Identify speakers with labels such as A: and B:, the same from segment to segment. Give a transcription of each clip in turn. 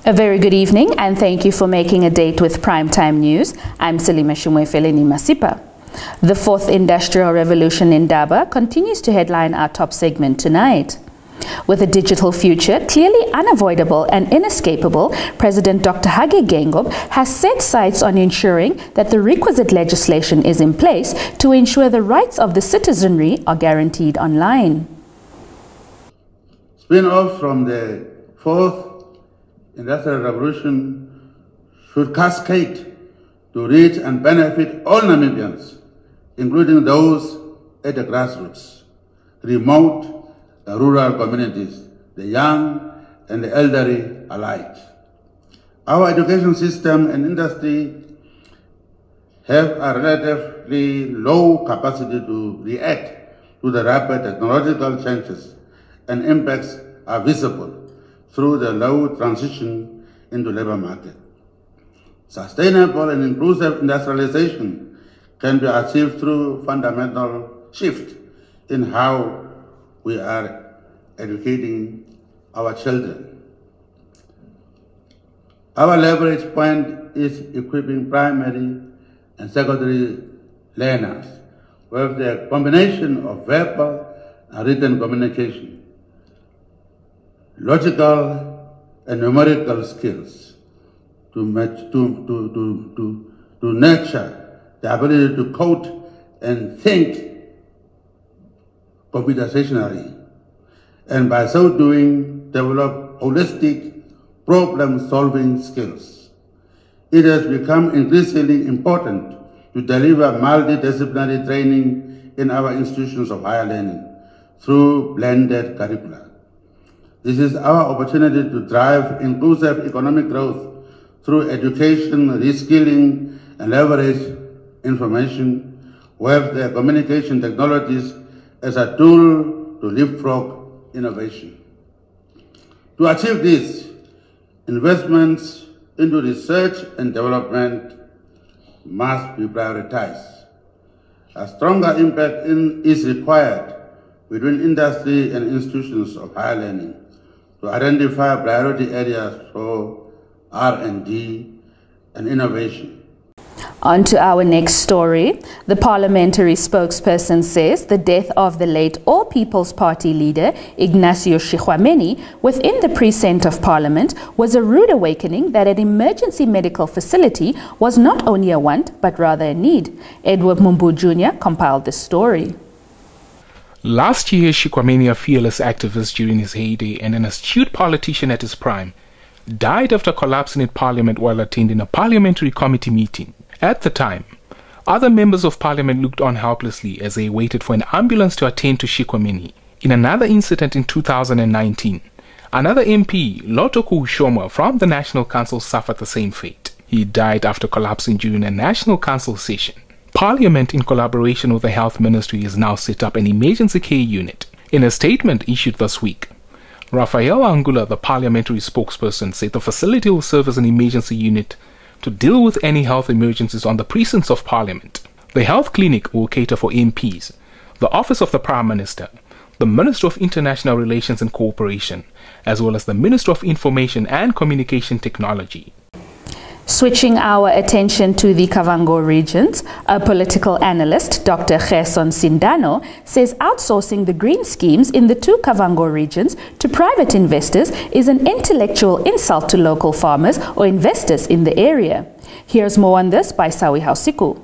A: A very good evening and thank you for making a date with Primetime News. I'm Selima Shumwefeleni Masipa. The fourth industrial revolution in Daba continues to headline our top segment tonight. With a digital future clearly unavoidable and inescapable, President Dr. Hage Geingob has set sights on ensuring that the requisite legislation is in place to ensure the rights of the citizenry are guaranteed online.
B: Spin-off from the fourth Industrial Revolution should cascade to reach and benefit all Namibians, including those at the grassroots, remote and rural communities, the young and the elderly alike. Our education system and industry have a relatively low capacity to react to the rapid technological changes, and impacts are visible through the low transition into labor market. Sustainable and inclusive industrialization can be achieved through fundamental shift in how we are educating our children. Our leverage point is equipping primary and secondary learners with the combination of verbal and written communication, logical and numerical skills to nurture the ability to code and think computationally, and by so doing develop holistic problem-solving skills. It has become increasingly important to deliver multidisciplinary training in our institutions of higher learning through blended curricula. This is our opportunity to drive inclusive economic growth through education, reskilling, and leverage information with the communication technologies as a tool to leapfrog innovation. To achieve this, investments into research and development must be prioritized. A stronger impact is required between industry and institutions of higher learning to identify priority areas for R&D and innovation.
A: On to our next story. The parliamentary spokesperson says the death of the late All People's Party leader, Ignacio Shikhuameni, within the precinct of Parliament was a rude awakening that an emergency medical facility was not only a want, but rather a need. Edward Mumbu Jr. compiled this story.
C: Last year, Shikhuameni, a fearless activist during his heyday and an astute politician at his prime, died after collapsing in Parliament while attending a parliamentary committee meeting. At the time, other members of Parliament looked on helplessly as they waited for an ambulance to attend to Shikhuameni. In another incident in 2019, another MP, Lotoko Ushoma from the National Council, suffered the same fate. He died after collapsing during a National Council session. Parliament, in collaboration with the Health Ministry, has now set up an emergency care unit. In a statement issued this week, Raphael Angula, the parliamentary spokesperson, said the facility will serve as an emergency unit to deal with any health emergencies on the precincts of Parliament. The health clinic will cater for MPs, the Office of the Prime Minister, the Minister of International Relations and Cooperation, as well as the Minister of Information and Communication Technology.
A: Switching our attention to the Kavango regions, a political analyst, Dr. Gerson Sindano, says outsourcing the green schemes in the two Kavango regions to private investors is an intellectual insult to local farmers or investors in the area. Here's more on this by Sawi Hausiku.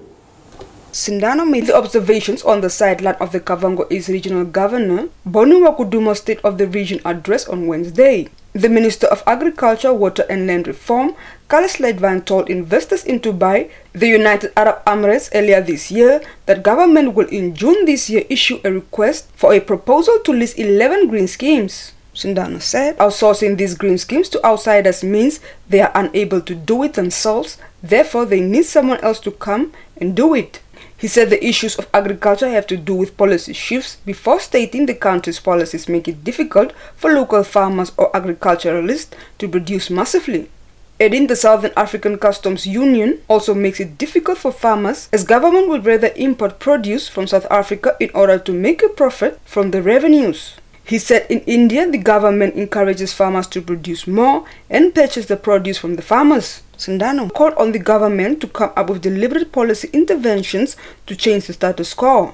D: Sindano made the observations on the sideline of the Kavango East Regional Governor Bonu Wakudumo's State of the Region address on Wednesday. The Minister of Agriculture, Water and Land Reform, Carlos Leitvan, told investors in Dubai, the United Arab Emirates, earlier this year that government will in June this year issue a request for a proposal to list 11 green schemes. Sindano said outsourcing these green schemes to outsiders means they are unable to do it themselves, therefore they need someone else to come and do it. He said the issues of agriculture have to do with policy shifts before stating the country's policies make it difficult for local farmers or agriculturalists to produce massively. Adding the Southern African Customs Union also makes it difficult for farmers as government would rather import produce from South Africa in order to make a profit from the revenues. He said in India, the government encourages farmers to produce more and purchase the produce from the farmers. Sindano called on the government to come up with deliberate policy interventions to change the status quo.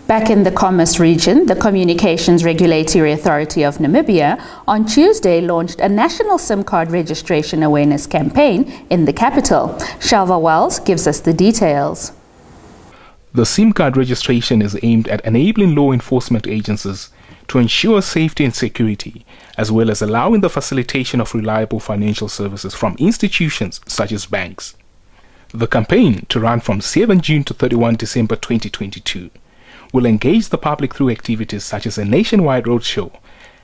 A: Back in the Commerce region, the Communications Regulatory Authority of Namibia on Tuesday launched a national SIM card registration awareness campaign in the capital. Shalva Wells gives us the details.
C: The SIM card registration is aimed at enabling law enforcement agencies to ensure safety and security, as well as allowing the facilitation of reliable financial services from institutions such as banks. The campaign, to run from 7 June to 31 December 2022, will engage the public through activities such as a nationwide roadshow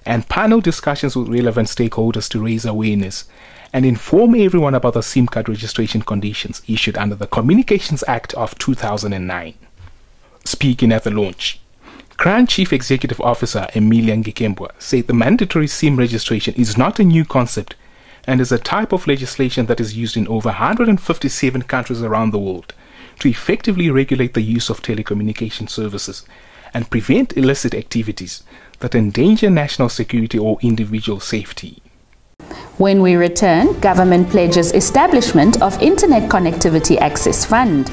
C: and panel discussions with relevant stakeholders to raise awareness and inform everyone about the SIM card registration conditions issued under the Communications Act of 2009. Speaking at the launch, Crown Chief Executive Officer Emilia Ngikembwa said the mandatory SIM registration is not a new concept and is a type of legislation that is used in over 157 countries around the world to effectively regulate the use of telecommunication services and prevent illicit activities that endanger national security or individual safety.
A: When we return, government pledges establishment of Internet Connectivity Access Fund.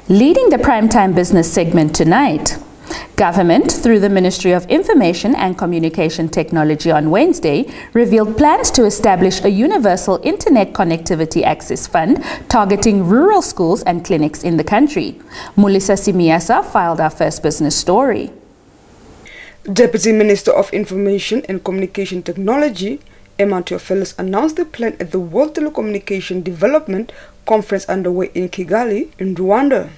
A: Leading the primetime business segment tonight, government, through the Ministry of Information and Communication Technology on Wednesday, revealed plans to establish a universal Internet Connectivity Access Fund targeting rural schools and clinics in the country. Mulisa Simiasa filed our first business story.
D: Deputy Minister of Information and Communication Technology, Emma Theophilus, announced the plan at the World Telecommunication Development Conference underway in Kigali, in Rwanda.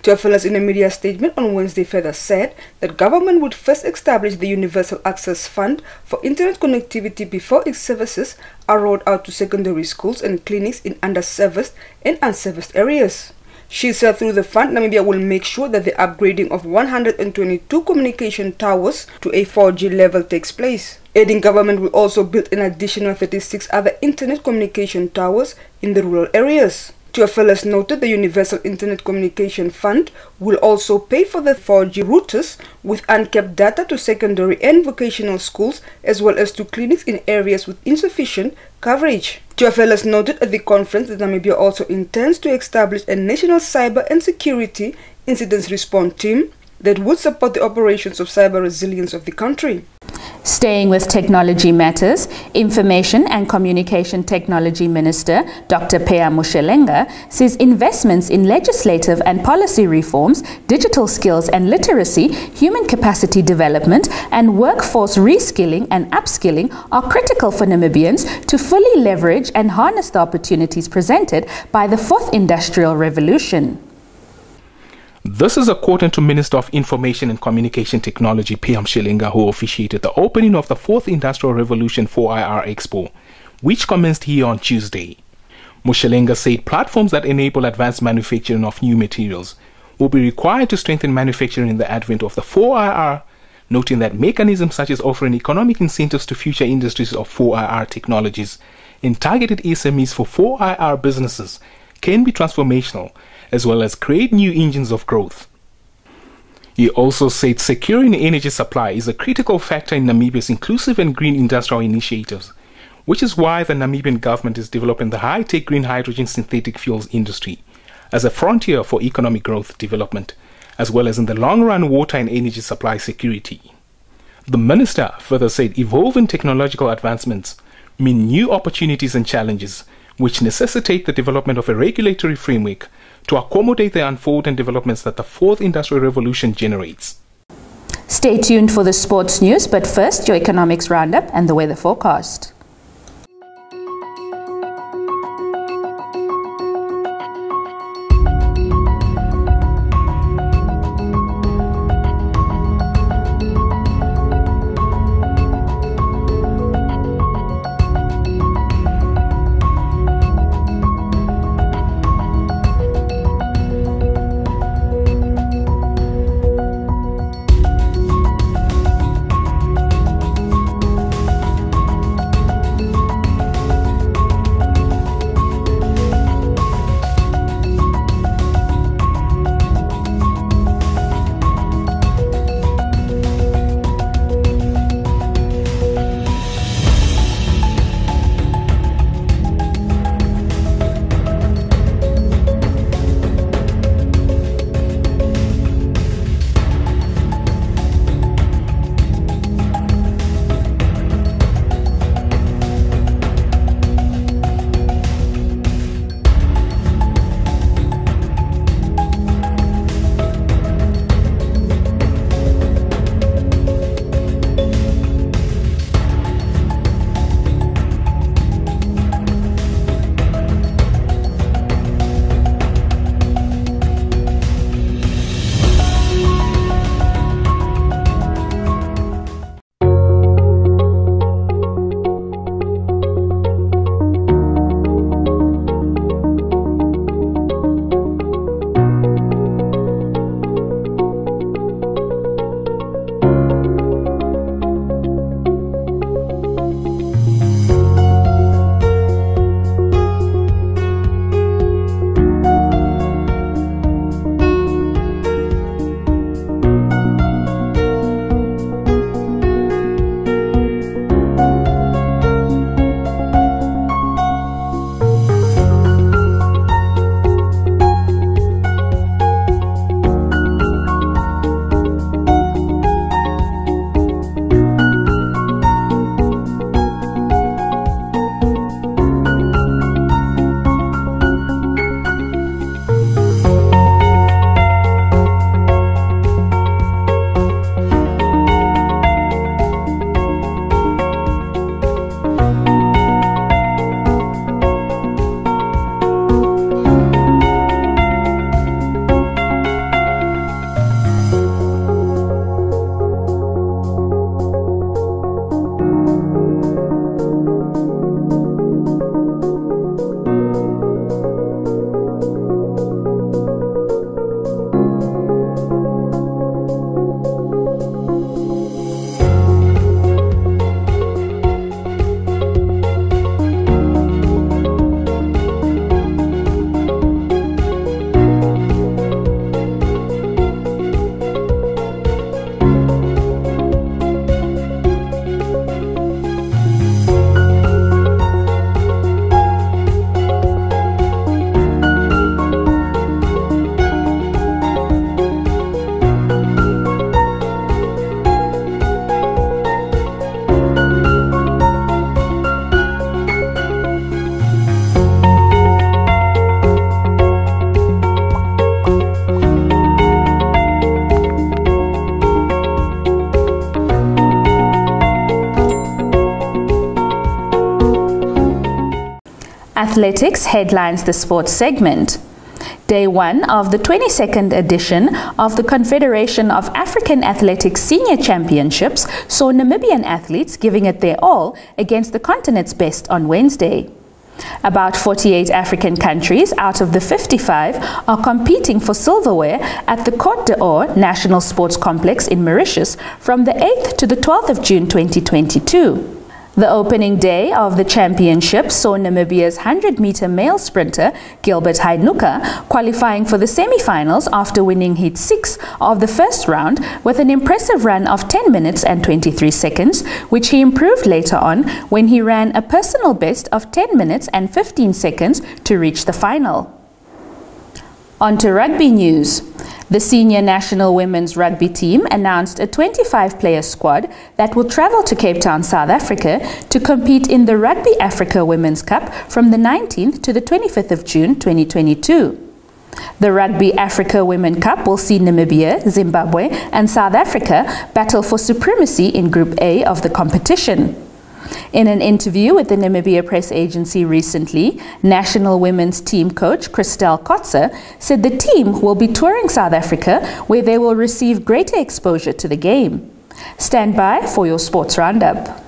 D: Theophilus, in a media statement on Wednesday, further said that government would first establish the Universal Access Fund for Internet connectivity before its services are rolled out to secondary schools and clinics in underserviced and unserviced areas. She said through the fund, Namibia will make sure that the upgrading of 122 communication towers to a 4G level takes place. Aiding government will also build an additional 36 other internet communication towers in the rural areas. Theophilus noted the Universal Internet Communication Fund will also pay for the 4G routers with uncapped data to secondary and vocational schools as well as to clinics in areas with insufficient coverage. Theophilus noted at the conference that Namibia also intends to establish a national cyber and security incident response team that would support the operations of cyber resilience of the country.
A: Staying with technology matters, Information and Communication Technology Minister Dr. Phea Moshelenga says investments in legislative and policy reforms, digital skills and literacy, human capacity development and workforce reskilling and upskilling are critical for Namibians to fully leverage and harness the opportunities presented by the Fourth Industrial Revolution.
C: This is according to Minister of Information and Communication Technology Phea Moshelenga, who officiated the opening of the Fourth Industrial Revolution 4IR Expo, which commenced here on Tuesday. Moshelenga said platforms that enable advanced manufacturing of new materials will be required to strengthen manufacturing in the advent of the 4IR noting that mechanisms such as offering economic incentives to future industries of 4IR technologies and targeted SMEs for 4IR businesses can be transformational, as well as create new engines of growth. He also said securing energy supply is a critical factor in Namibia's inclusive and green industrial initiatives, which is why the Namibian government is developing the high-tech green hydrogen synthetic fuels industry as a frontier for economic growth development, as well as in the long-run water and energy supply security. The minister further said evolving technological advancements mean new opportunities and challenges, which necessitate the development of a regulatory framework to accommodate the unfolding developments that the fourth industrial revolution generates.
A: Stay tuned for the sports news, but first your economics roundup and the weather forecast. Athletics headlines the sports segment. Day 1 of the 22nd edition of the Confederation of African Athletics Senior Championships saw Namibian athletes giving it their all against the continent's best on Wednesday. About 48 African countries out of the 55 are competing for silverware at the Côte d'Or National Sports Complex in Mauritius from the 8th to the 12th of June 2022. The opening day of the championship saw Namibia's 100-meter male sprinter Gilbert Hainuka qualifying for the semi-finals after winning heat 6 of the first round with an impressive run of 10 minutes and 23 seconds, which he improved later on when he ran a personal best of 10 minutes and 15 seconds to reach the final. On to rugby news. The senior national women's rugby team announced a 25-player squad that will travel to Cape Town, South Africa to compete in the Rugby Africa Women's Cup from the 19th to the 25th of June 2022. The Rugby Africa Women Cup will see Namibia, Zimbabwe and South Africa battle for supremacy in Group A of the competition. In an interview with the Namibia press agency recently, national women's team coach Christelle Kotze said the team will be touring South Africa where they will receive greater exposure to the game. Stand by for your sports roundup.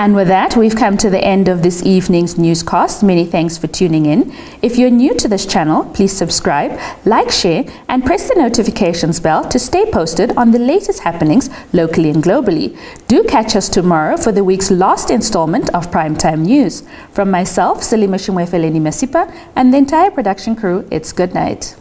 A: And with that, we've come to the end of this evening's newscast. Many thanks for tuning in. If you're new to this channel, please subscribe, like, share, and press the notifications bell to stay posted on the latest happenings locally and globally. Do catch us tomorrow for the week's last installment of Primetime News. From myself, Salima Shimwefeleni Masipa, and the entire production crew, it's good night.